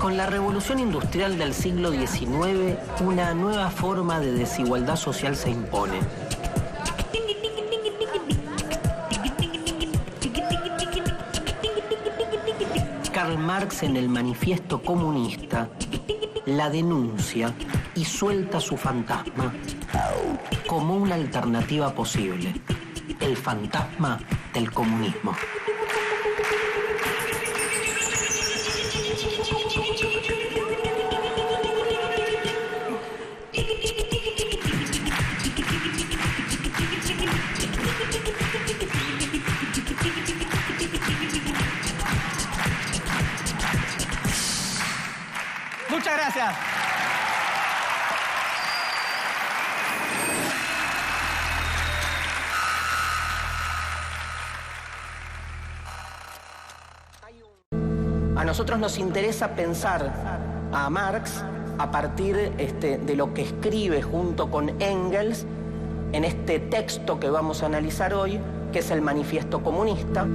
Con la revolución industrial del siglo XIX, una nueva forma de desigualdad social se impone. Karl Marx, en el Manifiesto Comunista, la denuncia y suelta su fantasma como una alternativa posible: el fantasma del comunismo. Muchas gracias. A nosotros nos interesa pensar a Marx a partir de lo que escribe junto con Engels en este texto que vamos a analizar hoy, que es el Manifiesto Comunista,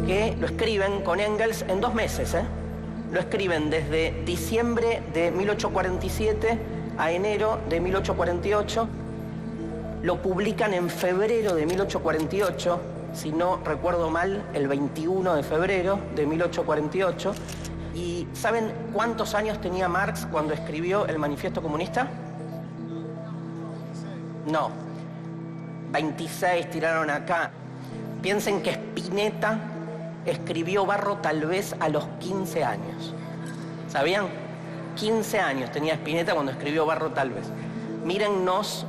que lo escriben con Engels en 2 meses, Lo escriben desde diciembre de 1847 a enero de 1848. Lo publican en febrero de 1848, si no recuerdo mal, el 21 de febrero de 1848. ¿Y saben cuántos años tenía Marx cuando escribió el Manifiesto Comunista? No. 26 tiraron acá. Piensen que Spinetta escribió Barro tal vez a los 15 años. ¿Sabían? 15 años tenía Spinetta cuando escribió Barro tal vez. Mirémonos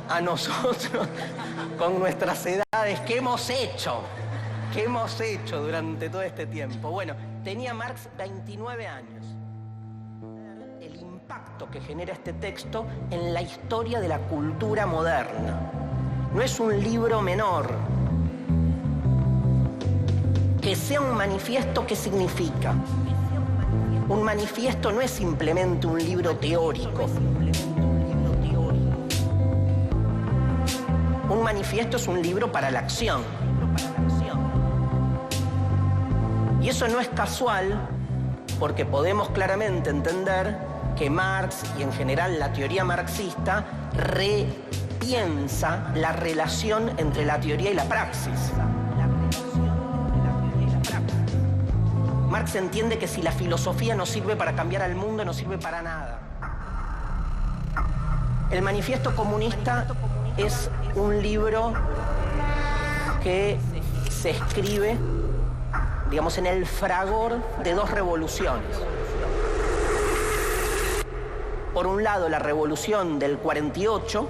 a nosotros con nuestras edades. ¿Qué hemos hecho? ¿Qué hemos hecho durante todo este tiempo? Bueno, tenía Marx 29 años. El impacto que genera este texto en la historia de la cultura moderna. No es un libro menor. Que sea un manifiesto, ¿qué significa? Un manifiesto no es simplemente un libro teórico. Un manifiesto es un libro para la acción. Y eso no es casual, porque podemos claramente entender que Marx y en general la teoría marxista repiensa la relación entre la teoría y la praxis. Marx entiende que si la filosofía no sirve para cambiar al mundo, no sirve para nada. El Manifiesto Comunista es un libro que se escribe, digamos, en el fragor de 2 revoluciones. Por un lado, la revolución del 48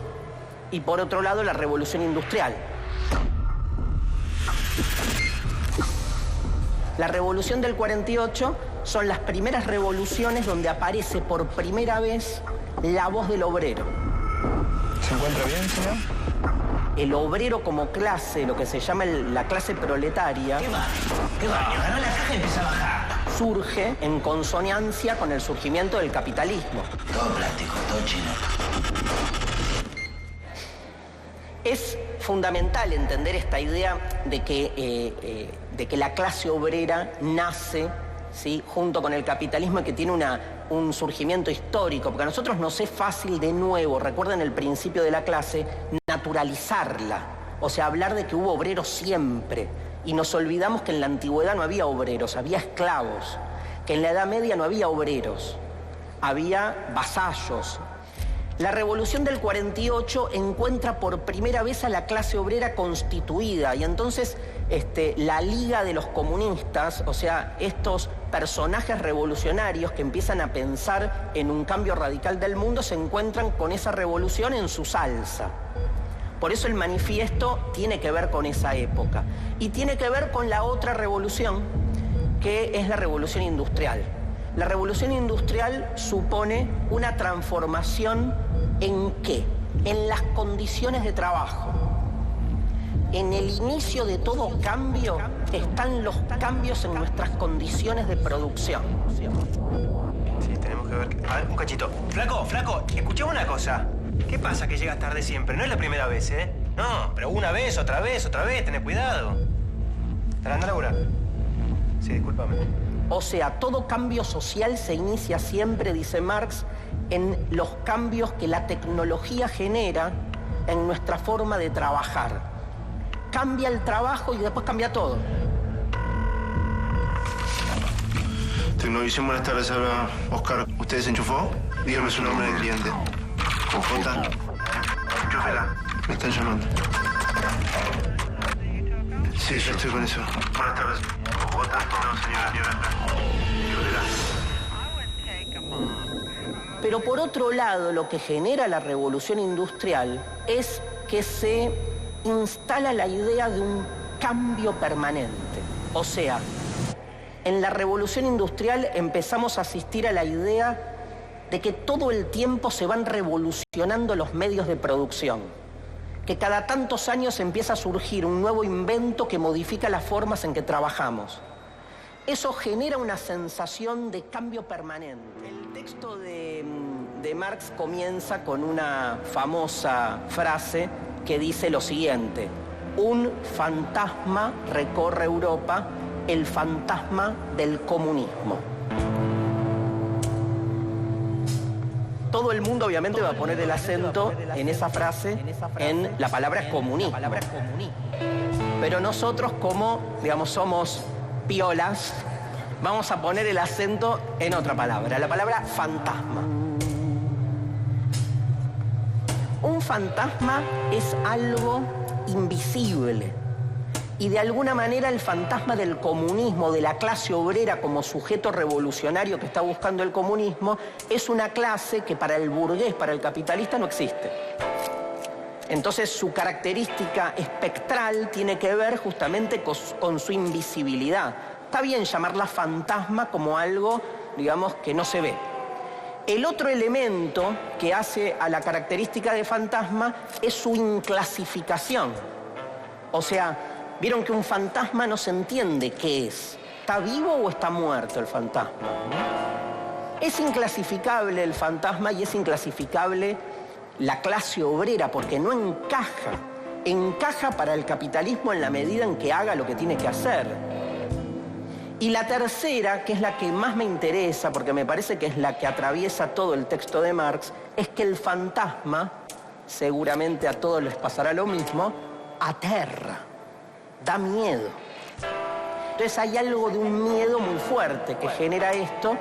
y por otro lado, la revolución industrial. La revolución del 48 son las primeras revoluciones donde aparece por primera vez la voz del obrero. ¿Se encuentra bien, señor? El obrero como clase, lo que se llama la clase proletaria... ¿Qué va? Ganó la caja y empieza a bajar. Surge en consonancia con el surgimiento del capitalismo. Todo plástico, todo chino. Es fundamental entender esta idea de que la clase obrera nace, ¿sí?, junto con el capitalismo y que tiene un surgimiento histórico, porque a nosotros nos es fácil de nuevo, recuerden el principio de la clase, naturalizarla, o sea, hablar de que hubo obreros siempre, y nos olvidamos que en la antigüedad no había obreros, había esclavos, que en la Edad Media no había obreros, había vasallos. La revolución del 48 encuentra por primera vez a la clase obrera constituida y entonces la Liga de los Comunistas, o sea, estos personajes revolucionarios que empiezan a pensar en un cambio radical del mundo, se encuentran con esa revolución en su salsa. Por eso el manifiesto tiene que ver con esa época y tiene que ver con la otra revolución, que es la revolución industrial. La revolución industrial supone una transformación ¿en qué? En las condiciones de trabajo. En el inicio de todo cambio están los cambios en nuestras condiciones de producción. Sí, tenemos que ver... A ver, un cachito. Flaco, escuchame una cosa. ¿Qué pasa que llegas tarde siempre? No es la primera vez, ¿eh? No, pero una vez, otra vez, tenés cuidado. Anda a laburar. Sí, discúlpame. O sea, todo cambio social se inicia siempre, dice Marx, en los cambios que la tecnología genera en nuestra forma de trabajar. Cambia el trabajo y después cambia todo. Tecnovisión, buenas tardes. Habla Oscar. ¿Usted se enchufó? Dígame su nombre del cliente. ¿Con J? Enchúfela. Me están llamando. Sí, yo estoy con eso. Buenas tardes. ¿Con J? No, señora. Pero por otro lado, lo que genera la revolución industrial es que se instala la idea de un cambio permanente. O sea, en la revolución industrial empezamos a asistir a la idea de que todo el tiempo se van revolucionando los medios de producción, que cada tantos años empieza a surgir un nuevo invento que modifica las formas en que trabajamos. Eso genera una sensación de cambio permanente. El texto de Marx comienza con una famosa frase que dice lo siguiente: un fantasma recorre Europa, el fantasma del comunismo. Todo el mundo obviamente va a poner el acento en esa frase, en la palabra comunismo. Pero nosotros, como, digamos, somos piolas, vamos a poner el acento en otra palabra, la palabra fantasma. Un fantasma es algo invisible. Y de alguna manera el fantasma del comunismo, de la clase obrera como sujeto revolucionario que está buscando el comunismo, es una clase que para el burgués, para el capitalista, no existe. Entonces su característica espectral tiene que ver justamente con su invisibilidad. Está bien llamarla fantasma como algo, digamos, que no se ve. El otro elemento que hace a la característica de fantasma es su inclasificación. O sea, vieron que un fantasma no se entiende qué es. ¿Está vivo o está muerto el fantasma? Es inclasificable el fantasma y es inclasificable la clase obrera porque no encaja. Encaja para el capitalismo en la medida en que haga lo que tiene que hacer. Y la tercera, que es la que más me interesa, porque me parece que es la que atraviesa todo el texto de Marx, es que el fantasma, seguramente a todos les pasará lo mismo, aterra, da miedo. Entonces hay algo de un miedo muy fuerte que genera esto,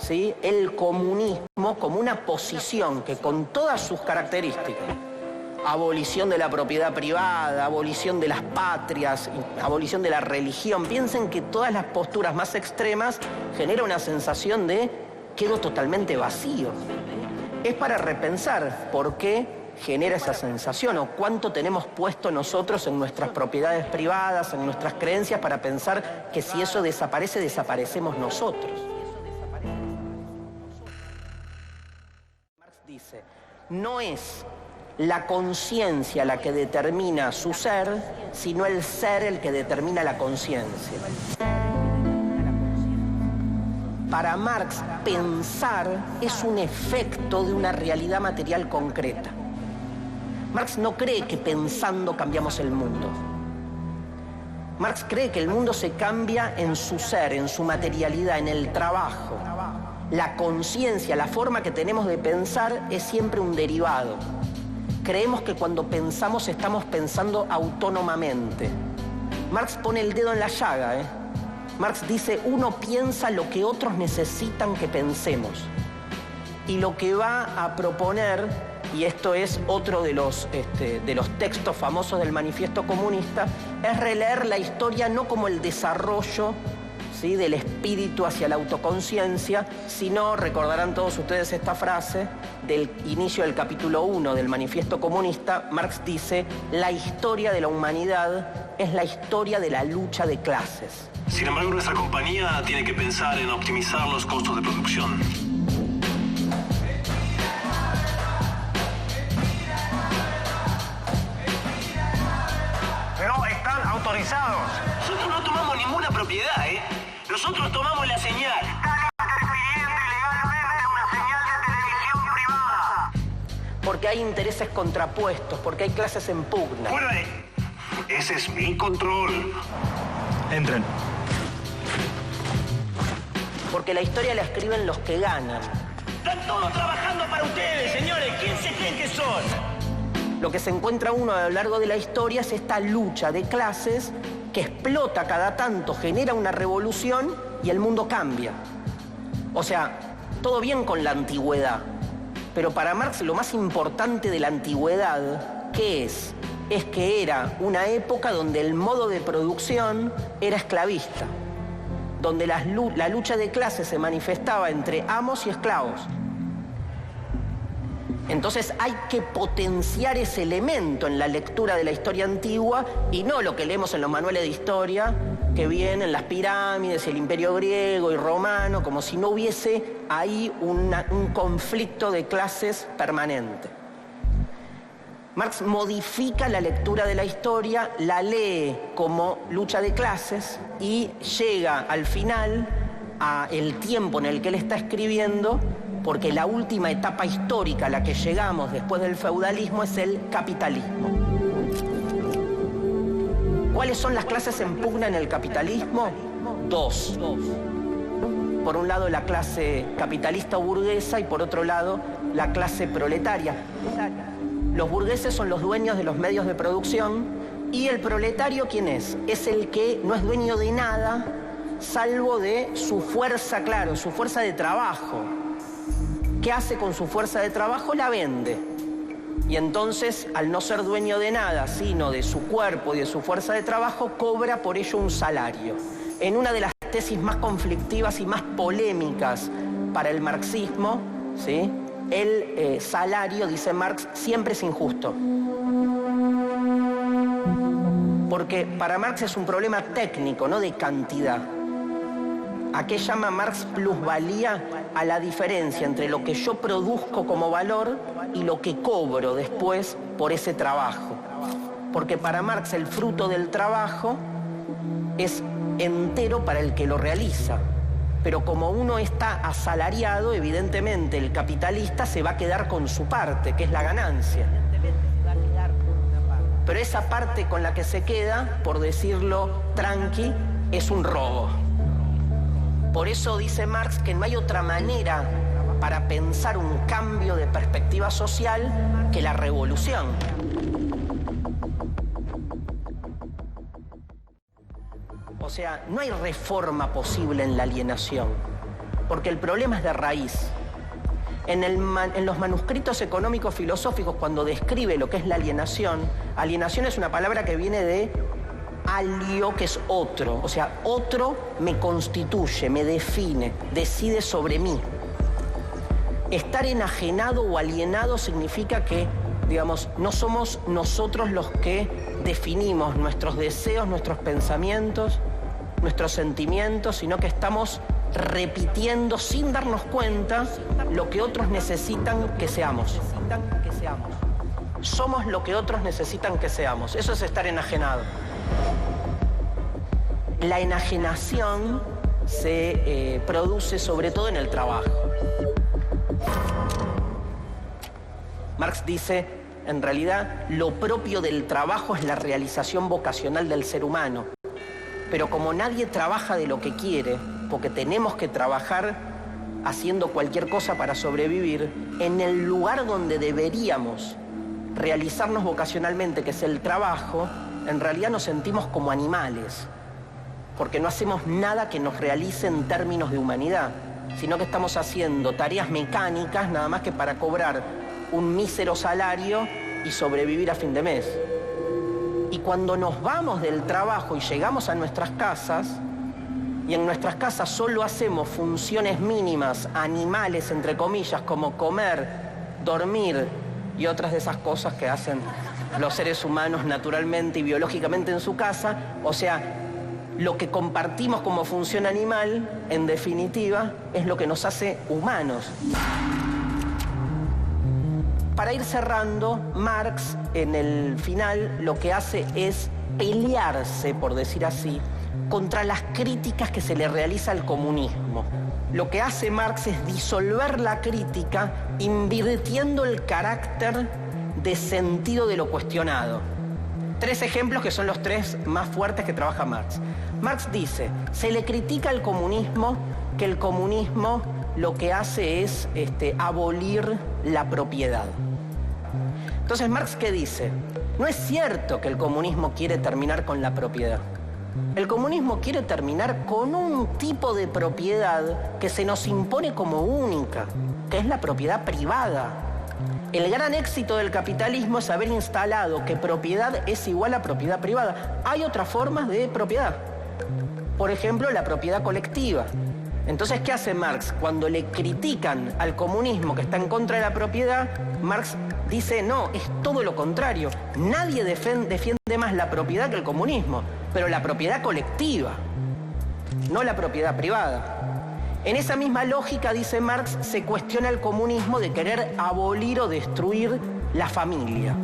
¿sí? El comunismo como una posición que con todas sus características, abolición de la propiedad privada, abolición de las patrias, abolición de la religión. Piensen que todas las posturas más extremas generan una sensación de quedo totalmente vacío. Es para repensar por qué genera esa sensación o cuánto tenemos puesto nosotros en nuestras propiedades privadas, en nuestras creencias, para pensar que si eso desaparece, desaparecemos nosotros. Marx dice, no es la conciencia la que determina su ser, sino el ser el que determina la conciencia. Para Marx, pensar es un efecto de una realidad material concreta. Marx no cree que pensando cambiamos el mundo. Marx cree que el mundo se cambia en su ser, en su materialidad, en el trabajo. La conciencia, la forma que tenemos de pensar es siempre un derivado. Creemos que cuando pensamos estamos pensando autónomamente. Marx pone el dedo en la llaga, Marx dice, uno piensa lo que otros necesitan que pensemos. Y lo que va a proponer, y esto es otro de los textos famosos del Manifiesto Comunista, es releer la historia no como el desarrollo, ¿sí?, del espíritu hacia la autoconciencia, sino, recordarán todos ustedes esta frase, del inicio del capítulo 1 del Manifiesto Comunista. Marx dice, la historia de la humanidad es la historia de la lucha de clases. Sin embargo, nuestra compañía tiene que pensar en optimizar los costos de producción. No están autorizados. Nosotros no tomamos ninguna propiedad, Nosotros tomamos la señal. Están interfiriendo ilegalmente una señal de televisión privada. Porque hay intereses contrapuestos, porque hay clases en pugna. Fuera de... Ese es mi control. Entren. Porque la historia la escriben los que ganan. Están todos trabajando para ustedes, señores. ¿Quién se creen que son? Lo que se encuentra uno a lo largo de la historia es esta lucha de clases que explota cada tanto, genera una revolución y el mundo cambia. O sea, todo bien con la antigüedad, pero para Marx lo más importante de la antigüedad, ¿qué es? Es que era una época donde el modo de producción era esclavista, donde la lucha de clases se manifestaba entre amos y esclavos. Entonces hay que potenciar ese elemento en la lectura de la historia antigua y no lo que leemos en los manuales de historia, que vienen las pirámides, el imperio griego y romano, como si no hubiese ahí un conflicto de clases permanente. Marx modifica la lectura de la historia, la lee como lucha de clases y llega al final a el tiempo en el que él está escribiendo, porque la última etapa histórica a la que llegamos después del feudalismo es el capitalismo. ¿Cuáles son las clases en pugna en el capitalismo? Dos. Por un lado la clase capitalista o burguesa y por otro lado la clase proletaria. Los burgueses son los dueños de los medios de producción y el proletario, ¿quién es? Es el que no es dueño de nada salvo de su fuerza, claro, su fuerza de trabajo. ¿Qué hace con su fuerza de trabajo? La vende. Y entonces, al no ser dueño de nada, sino de su cuerpo y de su fuerza de trabajo, cobra por ello un salario. En una de las tesis más conflictivas y más polémicas para el marxismo, ¿sí?, el salario, dice Marx, siempre es injusto. Porque para Marx es un problema técnico, no de cantidad. ¿A qué llama Marx plusvalía? A la diferencia entre lo que yo produzco como valor y lo que cobro después por ese trabajo. Porque para Marx el fruto del trabajo es entero para el que lo realiza. Pero como uno está asalariado, evidentemente el capitalista se va a quedar con su parte, que es la ganancia. Pero esa parte con la que se queda, por decirlo tranqui, es un robo. Por eso dice Marx que no hay otra manera para pensar un cambio de perspectiva social que la revolución. O sea, no hay reforma posible en la alienación, porque el problema es de raíz. En los manuscritos económicos filosóficos, cuando describe lo que es la alienación es una palabra que viene de alio, que es otro. O sea, otro me constituye, me define, decide sobre mí. Estar enajenado o alienado significa que, digamos, no somos nosotros los que definimos nuestros deseos, nuestros pensamientos, nuestros sentimientos, sino que estamos repitiendo sin darnos cuenta lo que otros necesitan que seamos. Somos lo que otros necesitan que seamos. Eso es estar enajenado. La enajenación se produce sobre todo en el trabajo. Marx dice, en realidad, lo propio del trabajo es la realización vocacional del ser humano. Pero como nadie trabaja de lo que quiere, porque tenemos que trabajar haciendo cualquier cosa para sobrevivir, en el lugar donde deberíamos realizarnos vocacionalmente, que es el trabajo, en realidad nos sentimos como animales, porque no hacemos nada que nos realice en términos de humanidad, sino que estamos haciendo tareas mecánicas nada más que para cobrar un mísero salario y sobrevivir a fin de mes. Y cuando nos vamos del trabajo y llegamos a nuestras casas, y en nuestras casas solo hacemos funciones mínimas, animales, entre comillas, como comer, dormir y otras de esas cosas que hacen los seres humanos naturalmente y biológicamente en su casa, o sea, lo que compartimos como función animal, en definitiva, es lo que nos hace humanos. Para ir cerrando, Marx, en el final, lo que hace es pelearse, por decir así, contra las críticas que se le realiza al comunismo. Lo que hace Marx es disolver la crítica, invirtiendo el carácter de sentido de lo cuestionado. Tres ejemplos que son los tres más fuertes que trabaja Marx. Marx dice, se le critica al comunismo que el comunismo lo que hace es abolir la propiedad. Entonces, Marx, ¿qué dice? No es cierto que el comunismo quiere terminar con la propiedad. El comunismo quiere terminar con un tipo de propiedad que se nos impone como única, que es la propiedad privada. El gran éxito del capitalismo es haber instalado que propiedad es igual a propiedad privada. Hay otras formas de propiedad. Por ejemplo, la propiedad colectiva. Entonces, ¿qué hace Marx? Cuando le critican al comunismo que está en contra de la propiedad, Marx dice, no, es todo lo contrario. Nadie defiende más la propiedad que el comunismo, pero la propiedad colectiva, no la propiedad privada. En esa misma lógica, dice Marx, se cuestiona el comunismo de querer abolir o destruir la familia.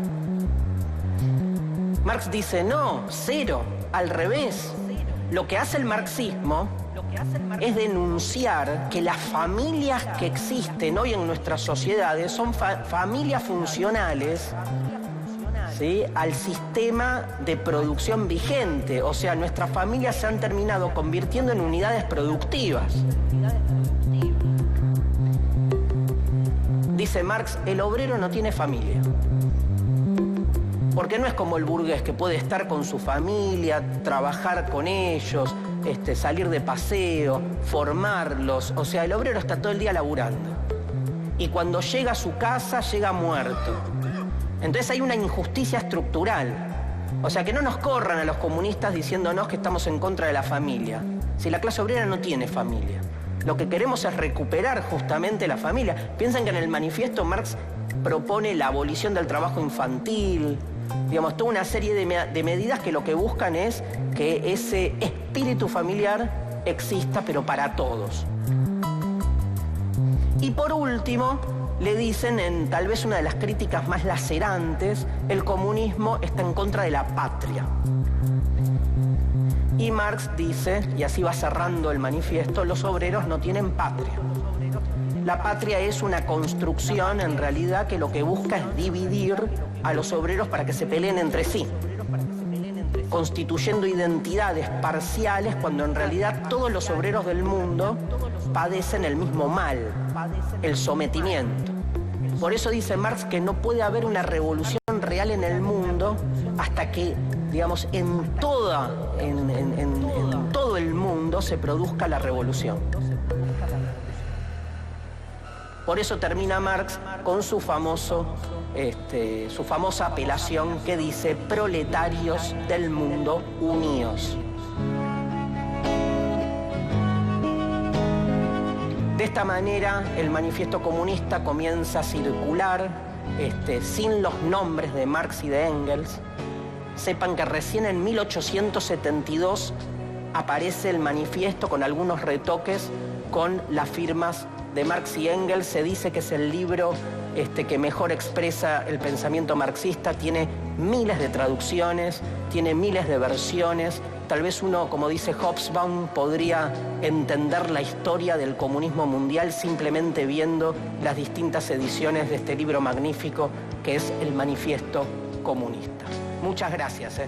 Marx dice, no, cero, al revés. Lo que hace el marxismo es denunciar que las familias que existen hoy en nuestras sociedades son familias funcionales, ¿sí?, al sistema de producción vigente. O sea, nuestras familias se han terminado convirtiendo en unidades productivas. Dice Marx, el obrero no tiene familia. Porque no es como el burgués que puede estar con su familia, trabajar con ellos, salir de paseo, formarlos. O sea, el obrero está todo el día laburando. Y cuando llega a su casa, llega muerto. Entonces hay una injusticia estructural. O sea, que no nos corran a los comunistas diciéndonos que estamos en contra de la familia. Si la clase obrera no tiene familia. Lo que queremos es recuperar justamente la familia. Piensan que en el manifiesto Marx propone la abolición del trabajo infantil, digamos, toda una serie de medidas que lo que buscan es que ese espíritu familiar exista, pero para todos. Y por último, le dicen, en tal vez una de las críticas más lacerantes, el comunismo está en contra de la patria. Y Marx dice, y así va cerrando el manifiesto, los obreros no tienen patria. La patria es una construcción, en realidad, que lo que busca es dividir a los obreros para que se peleen entre sí, constituyendo identidades parciales cuando en realidad todos los obreros del mundo padecen el mismo mal, el sometimiento. Por eso dice Marx que no puede haber una revolución real en el mundo hasta que, digamos, en todo el mundo se produzca la revolución. Por eso termina Marx con su famosa apelación que dice: proletarios del mundo, uníos. De esta manera, el manifiesto comunista comienza a circular sin los nombres de Marx y de Engels. Sepan que recién en 1872 aparece el manifiesto con algunos retoques con las firmas de Marx y Engels. Se dice que es el libro que mejor expresa el pensamiento marxista. Tiene miles de traducciones, tiene miles de versiones. Tal vez uno, como dice Hobsbawm, podría entender la historia del comunismo mundial simplemente viendo las distintas ediciones de este libro magnífico que es el Manifiesto Comunista. Muchas gracias.